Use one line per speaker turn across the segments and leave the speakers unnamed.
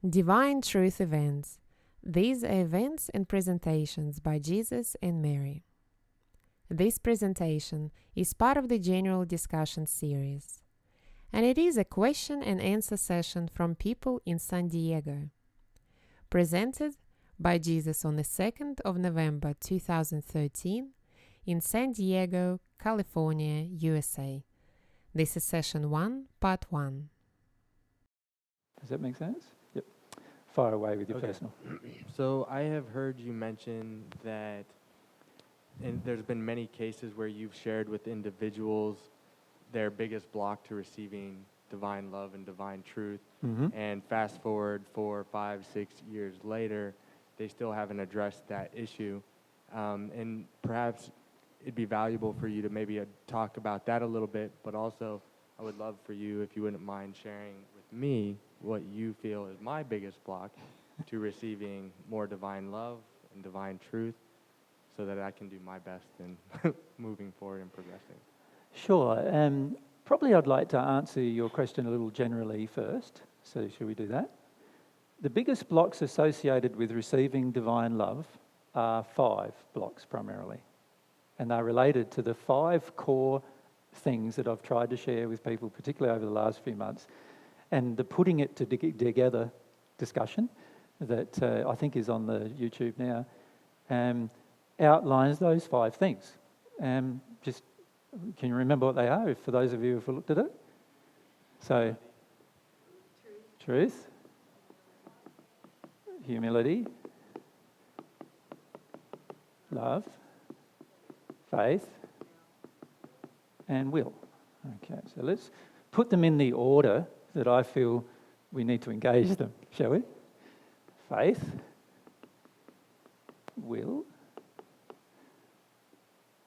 Divine Truth Events. These are events and presentations by Jesus and Mary. This presentation is part of the General Discussion series, and it is a question and answer session from people in San Diego. Presented by Jesus on the 2nd of November 2013 in San Diego, California, USA. This is session 1, part 1.
Does that make sense? Yep. Fire away with your
Okay.
personal.
So I have heard you mention that, and there's been many cases where you've shared with individuals their biggest block to receiving divine love and divine truth.
Mm-hmm.
And fast forward 4, 5, 6 years later, they still haven't addressed that issue. And perhaps it'd be valuable for you to maybe talk about that a little bit, but also I would love for you, if you wouldn't mind sharing with me what you feel is my biggest block to receiving more divine love and divine truth, so that I can do my best in moving forward and progressing.
Sure. Probably I'd like to answer your question a little generally first. So should we do that? The biggest blocks associated with receiving divine love are 5 blocks primarily. And they're related to the 5 core things that I've tried to share with people, particularly over the last few months. And the putting it together discussion that I think is on the YouTube now outlines those 5 things. Just can you remember what they are, for those of you who've looked at it? So, truth, humility, love, faith, and will. Okay, so let's put them in the order that I feel we need to engage them, shall we? Faith, will,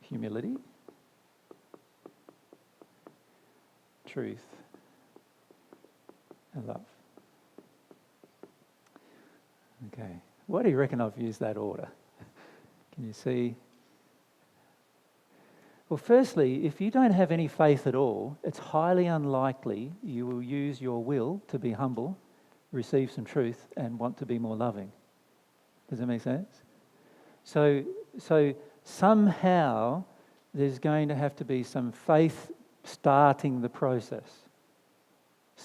humility, truth, and love. Okay, why do you reckon I've used that order? Can you see? Well, firstly, if you don't have any faith at all, it's highly unlikely you will use your will to be humble, receive some truth, and want to be more loving. Does that make sense? So somehow there's going to have to be some faith starting the process.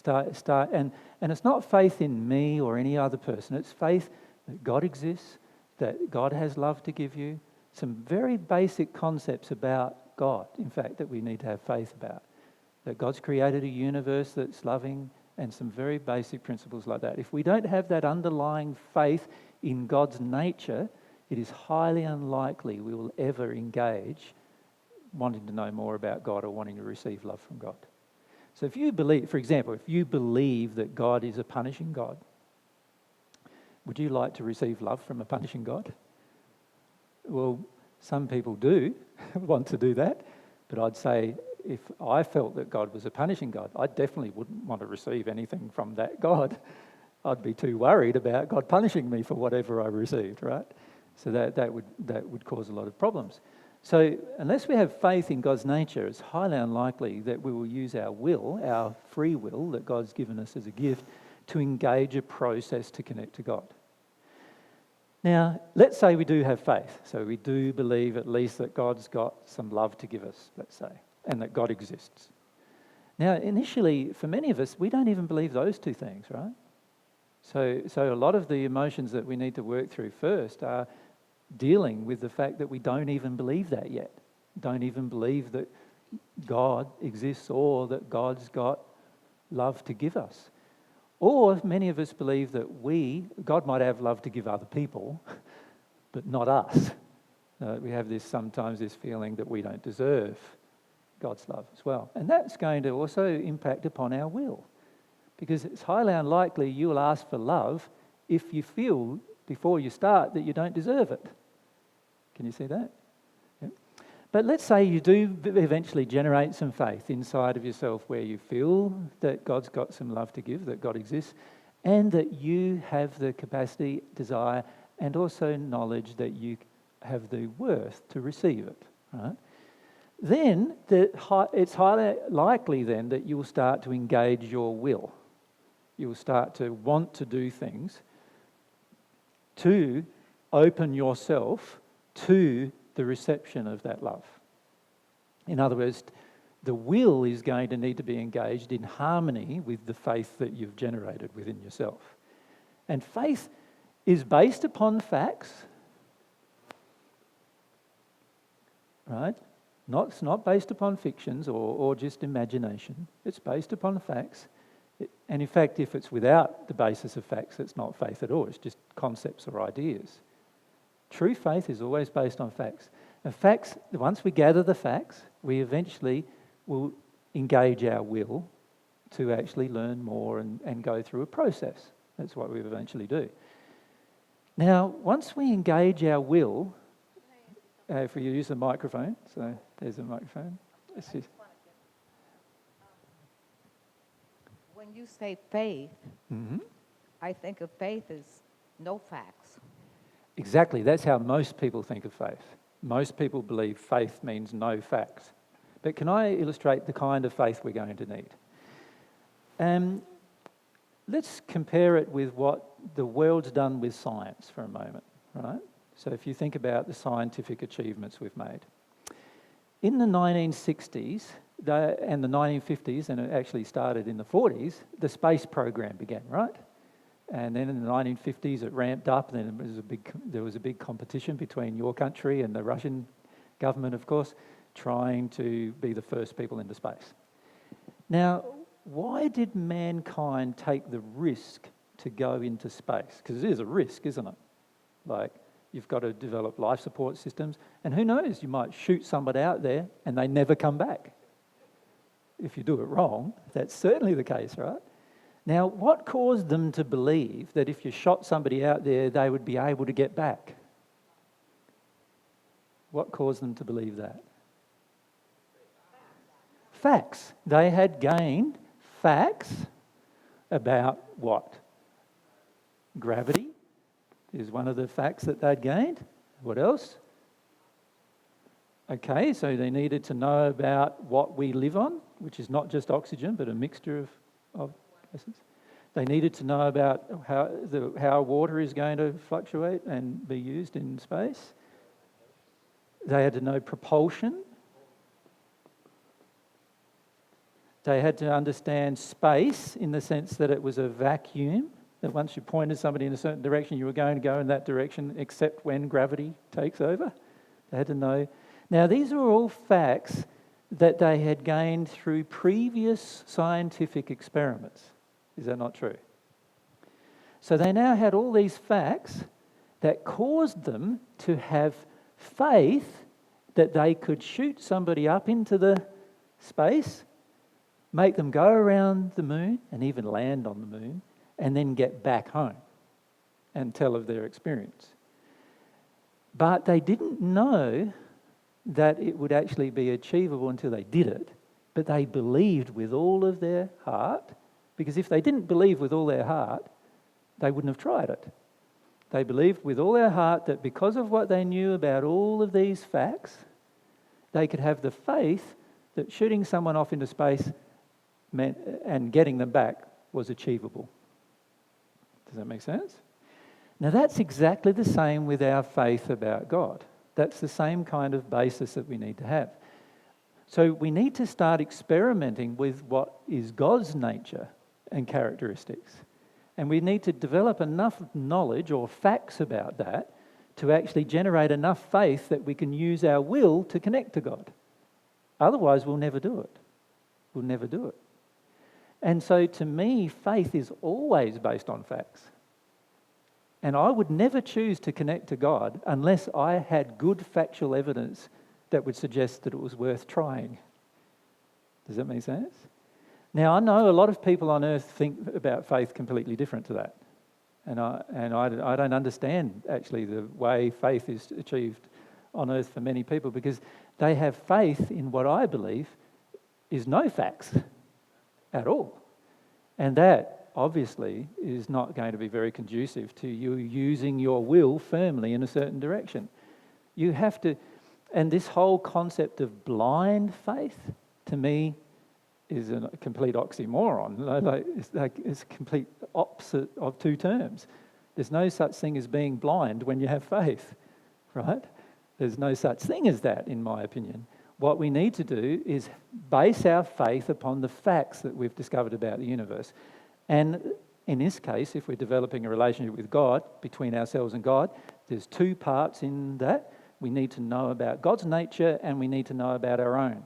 And it's not faith in me or any other person. It's faith that God exists, that God has love to give you, some very basic concepts about God, in fact, that we need to have faith about. That God's created a universe that's loving, and some very basic principles like that. If we don't have that underlying faith in God's nature, it is highly unlikely we will ever engage wanting to know more about God or wanting to receive love from God. So if you believe, for example, if you believe that God is a punishing God, would you like to receive love from a punishing God? Well, some people do want to do that, but I'd say if I felt that God was a punishing God, I definitely wouldn't want to receive anything from that God. I'd be too worried about God punishing me for whatever I received, right? So that would cause a lot of problems. So unless we have faith in God's nature, it's highly unlikely that we will use our will, our free will that God's given us as a gift, to engage a process to connect to God. Now, let's say we do have faith. So we do believe at least that God's got some love to give us, let's say, and that God exists. Now, initially, for many of us, we don't even believe those 2 things, right? So a lot of the emotions that we need to work through first are dealing with the fact that we don't even believe that yet. Don't even believe that God exists or that God's got love to give us. Or many of us believe that God might have love to give other people, but not us. We have sometimes this feeling that we don't deserve God's love as well. And that's going to also impact upon our will, because it's highly unlikely you will ask for love if you feel before you start that you don't deserve it. Can you see that? Yeah. But let's say you do eventually generate some faith inside of yourself where you feel that God's got some love to give, that God exists, and that you have the capacity, desire, and also knowledge that you have the worth to receive it, right? Then it's highly likely then that you will start to engage your will. You'll start to want to do things to open yourself to the reception of that love. In other words, the will is going to need to be engaged in harmony with the faith that you've generated within yourself. And faith is based upon facts, right? It's not based upon fictions or just imagination. It's based upon facts. And in fact, if it's without the basis of facts, it's not faith at all. It's just concepts or ideas. True faith is always based on facts. And facts, once we gather the facts, we eventually will engage our will to actually learn more and go through a process. That's what we eventually do. Now, once we engage our will, if we use the microphone, so there's a microphone.
When you say faith, I think of faith as no facts.
Exactly, that's how most people think of faith. Most people believe faith means no facts. But can I illustrate the kind of faith we're going to need? Let's compare it with what the world's done with science for a moment, right? So if you think about the scientific achievements we've made. In the 1960s and the 1950s, and it actually started in the 40s, the space program began, right? And then in the 1950s it ramped up, and then there was a big competition between your country and the Russian government, of course, trying to be the first people into space. Now, why did mankind take the risk to go into space? Because it is a risk, isn't it? Like, you've got to develop life support systems, and who knows, you might shoot somebody out there and they never come back. If you do it wrong, that's certainly the case, right? Now, what caused them to believe that if you shot somebody out there, they would be able to get back? What caused them to believe that? Facts. They had gained facts about what? Gravity is one of the facts that they'd gained. What else? Okay, so they needed to know about what we live on, which is not just oxygen, but a mixture of gases. They needed to know about how water is going to fluctuate and be used in space. They had to know propulsion. They had to understand space in the sense that it was a vacuum, that once you pointed somebody in a certain direction, you were going to go in that direction except when gravity takes over. They had to know. Now, these are all facts that they had gained through previous scientific experiments. Is that not true? So they now had all these facts that caused them to have faith that they could shoot somebody up into the space, make them go around the moon and even land on the moon, and then get back home and tell of their experience. But they didn't know that it would actually be achievable until they did it, but they believed with all of their heart, because if they didn't believe with all their heart, they wouldn't have tried it. They believed with all their heart that because of what they knew about all of these facts, they could have the faith that shooting someone off into space meant, and getting them back was achievable. Does that make sense? Now that's exactly the same with our faith about God. That's the same kind of basis that we need to have. So we need to start experimenting with what is God's nature and characteristics. And we need to develop enough knowledge or facts about that to actually generate enough faith that we can use our will to connect to God. Otherwise, we'll never do it. We'll never do it. And so to me, faith is always based on facts. And I would never choose to connect to God unless I had good factual evidence that would suggest that it was worth trying. Does that make sense? Now, I know a lot of people on earth think about faith completely different to that. And I don't understand, actually, the way faith is achieved on earth for many people, because they have faith in what I believe is no facts at all. And that, obviously, is not going to be very conducive to you using your will firmly in a certain direction. You have to, and this whole concept of blind faith, to me, is a complete oxymoron. It's a complete opposite of two terms. There's no such thing as being blind when you have faith, right? There's no such thing as that, in my opinion. What we need to do is base our faith upon the facts that we've discovered about the universe. And in this case, if we're developing a relationship with God, between ourselves and God, there's two parts in that. We need to know about God's nature and we need to know about our own.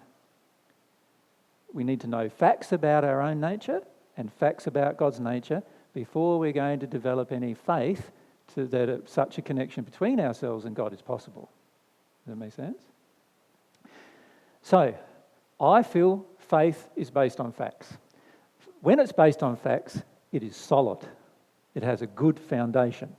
We need to know facts about our own nature and facts about God's nature before we're going to develop any faith that such a connection between ourselves and God is possible. Does that make sense? So, I feel faith is based on facts. When it's based on facts, it is solid. It has a good foundation.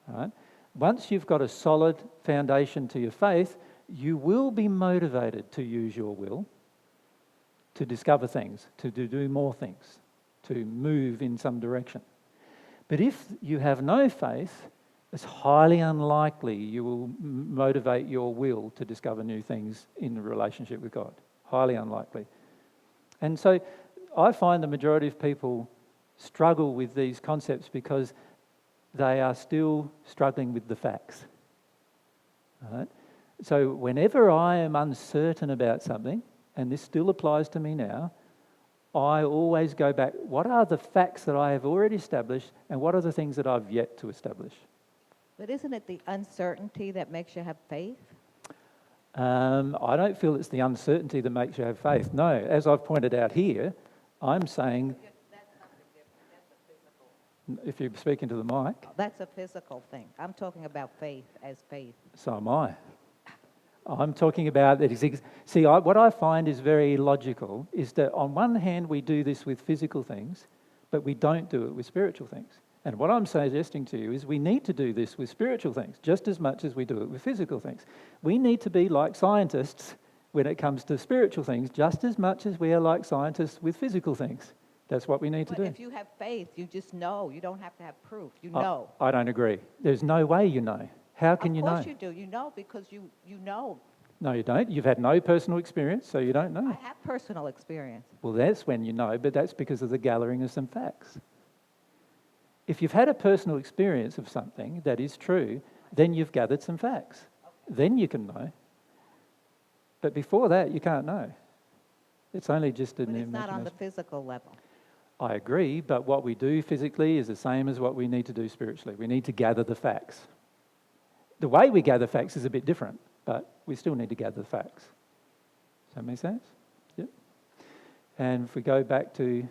Right? Once you've got a solid foundation to your faith, you will be motivated to use your will to discover things, to do more things, to move in some direction. But if you have no faith, it's highly unlikely you will motivate your will to discover new things in a relationship with God. Highly unlikely. And so I find the majority of people struggle with these concepts because they are still struggling with the facts. Right? So whenever I am uncertain about something, and this still applies to me now, I always go back, what are the facts that I have already established and what are the things that I've yet to establish?
But isn't it the uncertainty that makes you have faith?
I don't feel it's the uncertainty that makes you have faith. No, as I've pointed out here, I'm saying...
That's something different. That's a physical.
If you're speaking to the mic...
That's a physical thing. I'm talking about faith as faith.
So am I. I'm talking about that. See, what I find is very logical is that on one hand we do this with physical things, but we don't do it with spiritual things. And what I'm suggesting to you is we need to do this with spiritual things just as much as we do it with physical things. We need to be like scientists when it comes to spiritual things just as much as we are like scientists with physical things. That's what we need to do.
But if you have faith, you just know. You don't have to have proof. You know.
I don't agree. There's no way you know. How can you know?
Of course you do. You know because you know.
No, you don't. You've had no personal experience, so you don't know.
I have personal experience.
Well, that's when you know, but that's because of the gathering of some facts. If you've had a personal experience of something that is true, then you've gathered some facts. Then you can know. But before that, you can't know. It's only just an imagination.
But it's not on the physical level.
I agree, but what we do physically is the same as what we need to do spiritually. We need to gather the facts. The way we gather facts is a bit different, but we still need to gather the facts. Does that make sense? Yep. And if we go back to